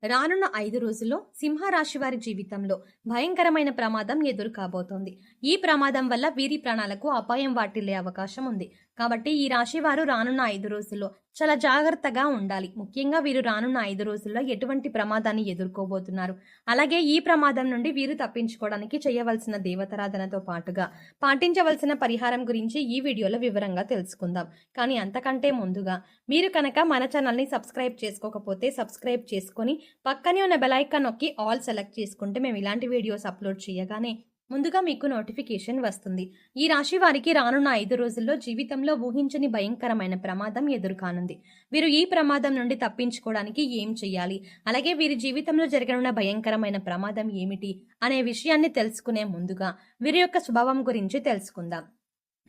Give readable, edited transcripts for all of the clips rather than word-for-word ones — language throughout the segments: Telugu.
రానున్న 5 రోజుల్లో సింహరాశి వారి జీవితంలో భయంకరమైన ప్రమాదం ఎదురు కాబోతోంది. ఈ ప్రమాదం వల్ల వీరి ప్రాణాలకు అపాయం వాటిల్లే అవకాశం ఉంది. కాబట్టి ఈ రాశి వారు రానున్న 5 రోజుల్లో చాలా జాగ్రత్తగా ఉండాలి. ముఖ్యంగా వీరు రానున్న 5 రోజుల్లో ఎటువంటి ప్రమాదాన్ని ఎదుర్కోబోతున్నారు, అలాగే ఈ ప్రమాదం నుండి వీరు తప్పించుకోవడానికి చేయవలసిన దేవతారాధనతో పాటుగా పాటించవలసిన పరిహారం గురించి ఈ వీడియోలో వివరంగా తెలుసుకుందాం. కానీ అంతకంటే ముందుగా మీరు కనుక మన ఛానల్ని సబ్స్క్రైబ్ చేసుకోకపోతే సబ్స్క్రైబ్ చేసుకొని పక్కనే ఉన్న బెల్ ఐకాన్ నొక్కి ఆల్ సెలెక్ట్ చేసుకుంటే మేము ఇలాంటి వీడియోస్ అప్లోడ్ చేయగానే ముందుగా మీకు నోటిఫికేషన్ వస్తుంది. ఈ రాశి వారికి రానున్న 5 రోజుల్లో జీవితంలో ఊహించని భయంకరమైన ప్రమాదం ఎదురుకానుంది. వీరు ఈ ప్రమాదం నుండి తప్పించుకోవడానికి ఏం చేయాలి, అలాగే వీరి జీవితంలో జరగనున్న భయంకరమైన ప్రమాదం ఏమిటి అనే విషయాన్ని తెలుసుకునే ముందుగా వీరి యొక్క స్వభావం గురించి తెలుసుకుందాం.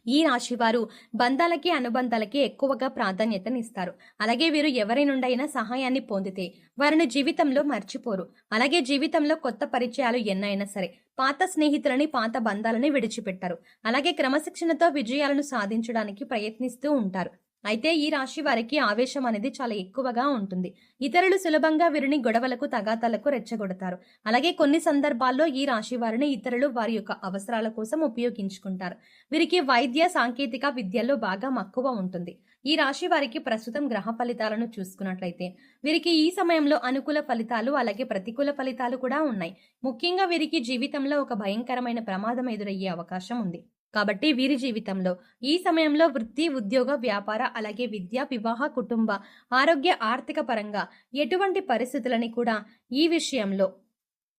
ఈ రాశివారు బంధాలకి అనుబంధాలకి ఎక్కువగా ప్రాధాన్యతనిస్తారు. అలాగే వీరు ఎవరి నుండైనా సహాయాన్ని పొందితే వారిని జీవితంలో మర్చిపోరు. అలాగే జీవితంలో కొత్త పరిచయాలు ఎన్నైనా సరే పాత స్నేహితులని పాత బంధాలని విడిచిపెట్టారు. అలాగే క్రమశిక్షణతో విజయాలను సాధించడానికి ప్రయత్నిస్తూ ఉంటారు. అయితే ఈ రాశి వారికి ఆవేశం అనేది చాలా ఎక్కువగా ఉంటుంది. ఇతరులు సులభంగా వీరిని గొడవలకు తగాదాలకు రెచ్చగొడతారు. అలాగే కొన్ని సందర్భాల్లో ఈ రాశి వారిని ఇతరులు వారి యొక్క అవసరాల కోసం ఉపయోగించుకుంటారు. వీరికి వైద్య సాంకేతిక విద్యల్లో బాగా మక్కువ ఉంటుంది. ఈ రాశి వారికి ప్రస్తుతం గ్రహ ఫలితాలను చూసుకున్నట్లయితే వీరికి ఈ సమయంలో అనుకూల ఫలితాలు అలాగే ప్రతికూల ఫలితాలు కూడా ఉన్నాయి. ముఖ్యంగా వీరికి జీవితంలో ఒక భయంకరమైన ప్రమాదం ఎదురయ్యే అవకాశం ఉంది. కాబట్టి వీరి జీవితంలో ఈ సమయంలో వృత్తి, ఉద్యోగ, వ్యాపార, అలాగే విద్య, వివాహ, కుటుంబ, ఆరోగ్య, ఆర్థిక పరంగా ఎటువంటి పరిస్థితులని కూడా ఈ విషయంలో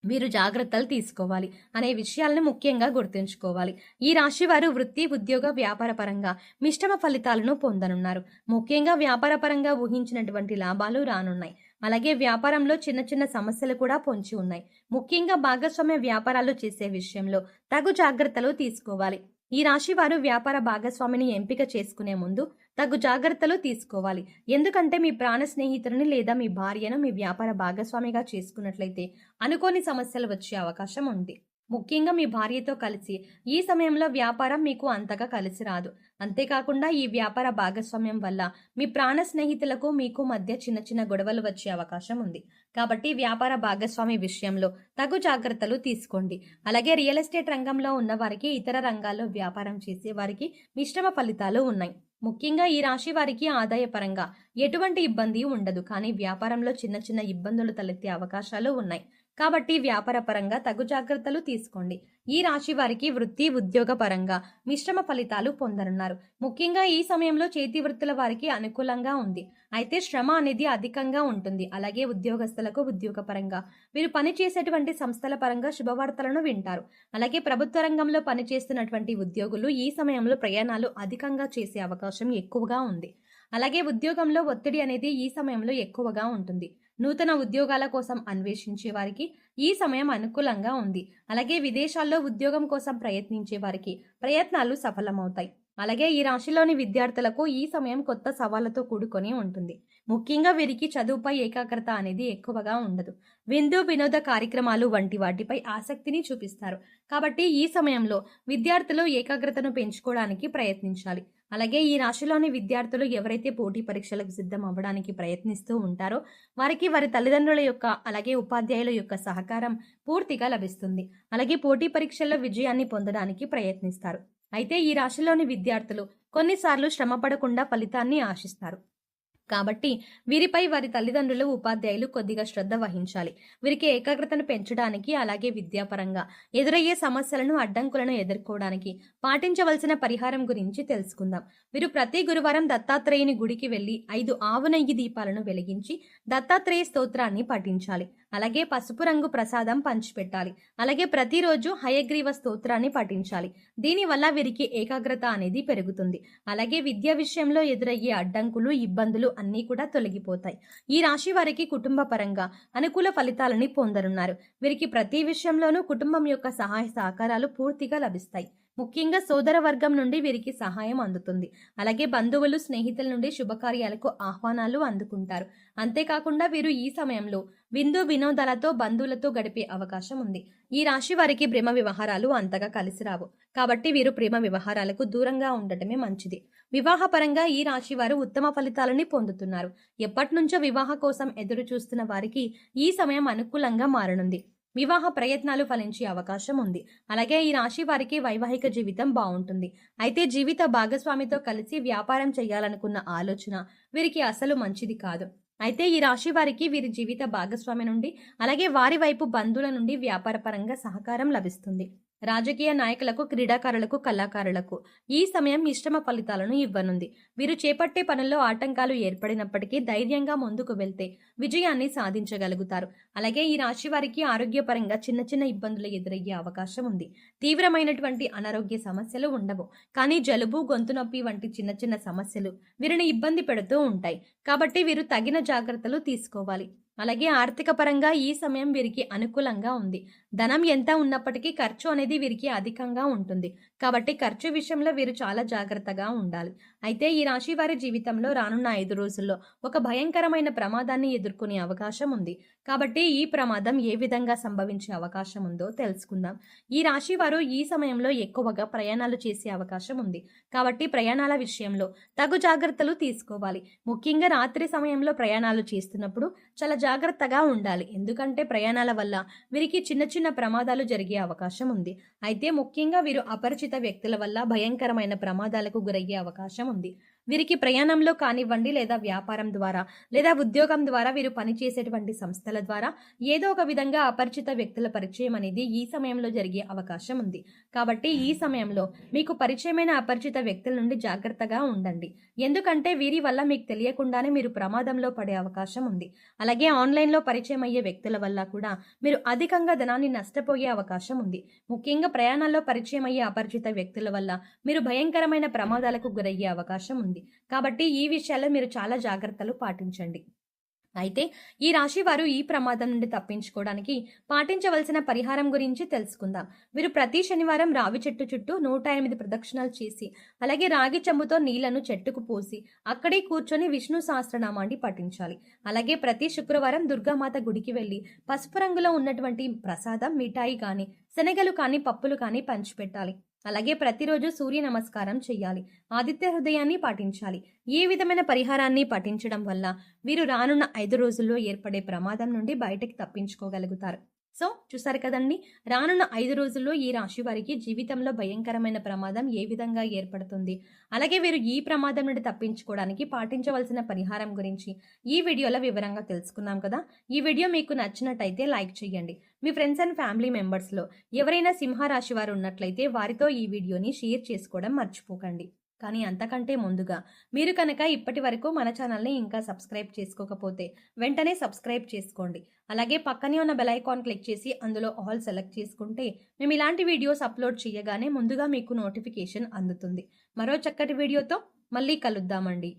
వీరు జాగ్రత్తలు తీసుకోవాలి అనే విషయాలను ముఖ్యంగా గుర్తుంచుకోవాలి. ఈ రాశి వారు వృత్తి, ఉద్యోగ, వ్యాపార పరంగా మిశ్రమ ఫలితాలను పొందనున్నారు. ముఖ్యంగా వ్యాపార పరంగా ఊహించినటువంటి లాభాలు రానున్నాయి. అలాగే వ్యాపారంలో చిన్న చిన్న సమస్యలు కూడా పొంచి ఉన్నాయి. ముఖ్యంగా భాగస్వామ్య వ్యాపారాలు చేసే విషయంలో తగు జాగ్రత్తలు తీసుకోవాలి. ఈ రాశి వారు వ్యాపార భాగస్వామిని ఎంపిక చేసుకునే ముందు తగు జాగ్రత్తలు తీసుకోవాలి. ఎందుకంటే మీ ప్రాణ స్నేహితుడిని లేదా మీ భార్యను మీ వ్యాపార భాగస్వామిగా చేసుకున్నట్లయితే అనుకోని సమస్యలు వచ్చే అవకాశం ఉంది. ముఖ్యంగా మీ భార్యతో కలిసి ఈ సమయంలో వ్యాపారం మీకు అంతగా కలిసి రాదు. అంతేకాకుండా ఈ వ్యాపార భాగస్వామ్యం వల్ల మీ ప్రాణ స్నేహితులకు మీకు మధ్య చిన్న చిన్న గొడవలు వచ్చే అవకాశం ఉంది. కాబట్టి వ్యాపార భాగస్వామి విషయంలో తగు జాగ్రత్తలు తీసుకోండి. అలాగే రియల్ ఎస్టేట్ రంగంలో ఉన్న వారికి, ఇతర రంగాల్లో వ్యాపారం చేసే వారికి మిశ్రమ ఫలితాలు ఉన్నాయి. ముఖ్యంగా ఈ రాశి వారికి ఆదాయపరంగా ఎటువంటి ఇబ్బంది ఉండదు, కానీ వ్యాపారంలో చిన్న చిన్న ఇబ్బందులు తలెత్తే అవకాశాలు ఉన్నాయి. కాబట్టి వ్యాపార పరంగా తగు జాగ్రత్తలు తీసుకోండి. ఈ రాశి వారికి వృత్తి, ఉద్యోగ పరంగా మిశ్రమ ఫలితాలు పొందనున్నారు. ముఖ్యంగా ఈ సమయంలో చేతి వృత్తుల వారికి అనుకూలంగా ఉంది. అయితే శ్రమ అనేది అధికంగా ఉంటుంది. అలాగే ఉద్యోగస్తులకు ఉద్యోగ పరంగా వీరు పనిచేసేటువంటి సంస్థల పరంగా శుభవార్తలను వింటారు. అలాగే ప్రభుత్వ రంగంలో పనిచేస్తున్నటువంటి ఉద్యోగులు ఈ సమయంలో ప్రయాణాలు అధికంగా చేసే అవకాశం ఎక్కువగా ఉంది. అలాగే ఉద్యోగంలో ఒత్తిడి అనేది ఈ సమయంలో ఎక్కువగా ఉంటుంది. నూతన ఉద్యోగాల కోసం అన్వేషించే వారికి ఈ సమయం అనుకూలంగా ఉంది. అలాగే విదేశాల్లో ఉద్యోగం కోసం ప్రయత్నించే వారికి ప్రయత్నాలు సఫలమవుతాయి. అలాగే ఈ రాశిలోని విద్యార్థులకు ఈ సమయం కొత్త సవాళ్లతో కూడుకొని ఉంటుంది. ముఖ్యంగా వీరికి చదువుపై ఏకాగ్రత అనేది ఎక్కువగా ఉండదు. వినోద కార్యక్రమాలు వంటి వాటిపై ఆసక్తిని చూపిస్తారు. కాబట్టి ఈ సమయంలో విద్యార్థులు ఏకాగ్రతను పెంచుకోవడానికి ప్రయత్నించాలి. అలాగే ఈ రాశిలోని విద్యార్థులు ఎవరైతే పోటీ పరీక్షలకు సిద్ధం అవ్వడానికి ప్రయత్నిస్తూ ఉంటారో వారికి వారి తల్లిదండ్రుల యొక్క అలాగే ఉపాధ్యాయుల యొక్క సహకారం పూర్తిగా లభిస్తుంది. అలాగే పోటీ పరీక్షల్లో విజయాన్ని పొందడానికి ప్రయత్నిస్తారు. అయితే ఈ రాశిలోని విద్యార్థులు కొన్నిసార్లు శ్రమ పడకుండా ఫలితాన్ని ఆశిస్తారు. కాబట్టి వీరిపై వారి తల్లిదండ్రులు, ఉపాధ్యాయులు కొద్దిగా శ్రద్ధ వహించాలి. వీరికి ఏకాగ్రతను పెంచడానికి అలాగే విద్యాపరంగా ఎదురయ్యే సమస్యలను, అడ్డంకులను ఎదుర్కోవడానికి పాటించవలసిన పరిహారం గురించి తెలుసుకుందాం. వీరు ప్రతి గురువారం దత్తాత్రేయుని గుడికి వెళ్లి 5 ఆవు నెయ్యి దీపాలను వెలిగించి దత్తాత్రేయ స్తోత్రాన్ని పఠించాలి. అలాగే పసుపు రంగు ప్రసాదం పంచిపెట్టాలి. అలాగే ప్రతిరోజు హయగ్రీవ స్తోత్రాన్ని పఠించాలి. దీనివల్ల వీరికి ఏకాగ్రత అనేది పెరుగుతుంది. అలాగే విద్య విషయంలో ఎదురయ్యే అడ్డంకులు, ఇబ్బందులు అన్నీ కూడా తొలగిపోతాయి. ఈ రాశి వారికి కుటుంబ పరంగా అనుకూల ఫలితాలని పొందనున్నారు. వీరికి ప్రతి విషయంలోనూ కుటుంబం యొక్క సహాయ సహకారాలు పూర్తిగా లభిస్తాయి. ముఖ్యంగా సోదర వర్గం నుండి వీరికి సహాయం అందుతుంది. అలాగే బంధువులు, స్నేహితుల నుండి శుభకార్యాలకు ఆహ్వానాలు అందుకుంటారు. అంతేకాకుండా వీరు ఈ సమయంలో విందు వినోదాలతో బంధువులతో గడిపే అవకాశం ఉంది. ఈ రాశి వారికి ప్రేమ వ్యవహారాలు అంతగా కలిసి రావు. కాబట్టి వీరు ప్రేమ వ్యవహారాలకు దూరంగా ఉండటమే మంచిది. వివాహపరంగా ఈ రాశి వారు ఉత్తమ ఫలితాలని పొందుతున్నారు. ఎప్పటినుంచో వివాహ కోసం ఎదురు చూస్తున్న వారికి ఈ సమయం అనుకూలంగా మారనుంది. వివాహ ప్రయత్నాలు ఫలించే అవకాశం ఉంది. అలాగే ఈ రాశి వారికి వైవాహిక జీవితం బాగుంటుంది. అయితే జీవిత భాగస్వామితో కలిసి వ్యాపారం చేయాలనుకున్న ఆలోచన వీరికి అసలు మంచిది కాదు. అయితే ఈ రాశి వారికి వీరి జీవిత భాగస్వామి నుండి, అలాగే వారి వైపు బంధువుల నుండి వ్యాపారపరంగా సహకారం లభిస్తుంది. రాజకీయ నాయకులకు, క్రీడాకారులకు, కళాకారులకు ఈ సమయం మిశ్రమ ఫలితాలను ఇవ్వనుంది. వీరు చేపట్టే పనుల్లో ఆటంకాలు ఏర్పడినప్పటికీ ధైర్యంగా ముందుకు వెళ్తే విజయాన్ని సాధించగలుగుతారు. అలాగే ఈ రాశి వారికి ఆరోగ్యపరంగా చిన్న చిన్న ఇబ్బందులు ఎదురయ్యే అవకాశం ఉంది. తీవ్రమైనటువంటి అనారోగ్య సమస్యలు ఉండవు, కానీ జలుబు, గొంతు నొప్పి వంటి చిన్న చిన్న సమస్యలు వీరిని ఇబ్బంది పెడుతూ ఉంటాయి. కాబట్టి వీరు తగిన జాగ్రత్తలు తీసుకోవాలి. అలాగే ఆర్థిక పరంగా ఈ సమయం వీరికి అనుకూలంగా ఉంది. ధనం ఎంత ఉన్నప్పటికీ ఖర్చు అనేది వీరికి అధికంగా ఉంటుంది. కాబట్టి ఖర్చు విషయంలో వీరు చాలా జాగ్రత్తగా ఉండాలి. అయితే ఈ రాశి వారి జీవితంలో రానున్న 5 రోజుల్లో ఒక భయంకరమైన ప్రమాదాన్ని ఎదుర్కొనే అవకాశం ఉంది. కాబట్టి ఈ ప్రమాదం ఏ విధంగా సంభవించే అవకాశం ఉందో తెలుసుకుందాం. ఈ రాశి వారు ఈ సమయంలో ఎక్కువగా ప్రయాణాలు చేసే అవకాశం ఉంది. కాబట్టి ప్రయాణాల విషయంలో తగు జాగ్రత్తలు తీసుకోవాలి. ముఖ్యంగా రాత్రి సమయంలో ప్రయాణాలు చేస్తున్నప్పుడు చాలా జాగ్రత్తగా ఉండాలి. ఎందుకంటే ప్రయాణాల వల్ల వీరికి చిన్న చిన్న ప్రమాదాలు జరిగే అవకాశం ఉంది. అయితే ముఖ్యంగా వీరు అపరిచిత వ్యక్తుల వల్ల భయంకరమైన ప్రమాదాలకు గురయ్యే అవకాశం ఉంది. వీరికి ప్రయాణంలో కానివ్వండి, లేదా వ్యాపారం ద్వారా, లేదా ఉద్యోగం ద్వారా, వీరు పనిచేసేటువంటి సంస్థల ద్వారా ఏదో ఒక విధంగా అపరిచిత వ్యక్తుల పరిచయం అనేది ఈ సమయంలో జరిగే అవకాశం ఉంది. కాబట్టి ఈ సమయంలో మీకు పరిచయమైన అపరిచిత వ్యక్తుల నుండి జాగ్రత్తగా ఉండండి. ఎందుకంటే వీరి వల్ల మీకు తెలియకుండానే మీరు ప్రమాదంలో పడే అవకాశం ఉంది. అలాగే ఆన్లైన్లో పరిచయం అయ్యే వ్యక్తుల వల్ల కూడా మీరు అధికంగా ధనాన్ని నష్టపోయే అవకాశం ఉంది. ముఖ్యంగా ప్రయాణాల్లో పరిచయం అయ్యే అపరిచిత వ్యక్తుల వల్ల మీరు భయంకరమైన ప్రమాదాలకు గురయ్యే అవకాశం ఉంది. కాబట్టి ఈ విషయాల్లో మీరు చాలా జాగ్రత్తలు పాటించండి. అయితే ఈ రాశి వారు ఈ ప్రమాదం నుండి తప్పించుకోవడానికి పాటించవలసిన పరిహారం గురించి తెలుసుకుందాం. వీరు ప్రతి శనివారం రావి చెట్టు చుట్టూ 108 ప్రదక్షిణాలు చేసి, అలాగే రాగి చెంబుతో నీళ్లను చెట్టుకు పోసి అక్కడే కూర్చొని విష్ణు సహస్రనామాన్ని పఠించాలి. అలాగే ప్రతి శుక్రవారం దుర్గామాత గుడికి వెళ్లి పసుపు రంగులో ఉన్నటువంటి ప్రసాదం, మిఠాయి కానీ, శనగలు కానీ, పప్పులు కానీ పంచిపెట్టాలి. అలాగే ప్రతిరోజు సూర్య నమస్కారం చేయాలి. ఆదిత్య హృదయాన్ని పాటించాలి. ఏ విధమైన పరిహారాన్ని పాటించడం వల్ల వీరు రానున్న 5 రోజుల్లో ఏర్పడే ప్రమాదం నుండి బయటకి తప్పించుకోగలుగుతారు. సో చూసారు కదండి, రానున్న 5 రోజుల్లో ఈ రాశి వారికి జీవితంలో భయంకరమైన ప్రమాదం ఏ విధంగా ఏర్పడుతుంది, అలాగే వీరు ఈ ప్రమాదం నుండి తప్పించుకోవడానికి పాటించవలసిన పరిహారం గురించి ఈ వీడియోలో వివరంగా తెలుసుకున్నాం కదా. ఈ వీడియో మీకు నచ్చినట్టయితే లైక్ చేయండి. మీ ఫ్రెండ్స్ అండ్ ఫ్యామిలీ మెంబర్స్లో ఎవరైనా సింహరాశి వారు ఉన్నట్లయితే వారితో ఈ వీడియోని షేర్ చేసుకోవడం మర్చిపోకండి. కానీ అంతకంటే ముందుగా మీరు కనుక ఇప్పటి వరకు మన ఛానల్ని ఇంకా సబ్స్క్రైబ్ చేసుకోకపోతే వెంటనే సబ్స్క్రైబ్ చేసుకోండి. అలాగే పక్కనే ఉన్న బెల్ ఐకాన్ క్లిక్ చేసి అందులో ఆల్ సెలెక్ట్ చేసుకుంటే మేము ఇలాంటి వీడియోస్ అప్లోడ్ చేయగానే ముందుగా మీకు నోటిఫికేషన్ అందుతుంది. మరో చక్కటి వీడియోతో మళ్ళీ కలుద్దామండి.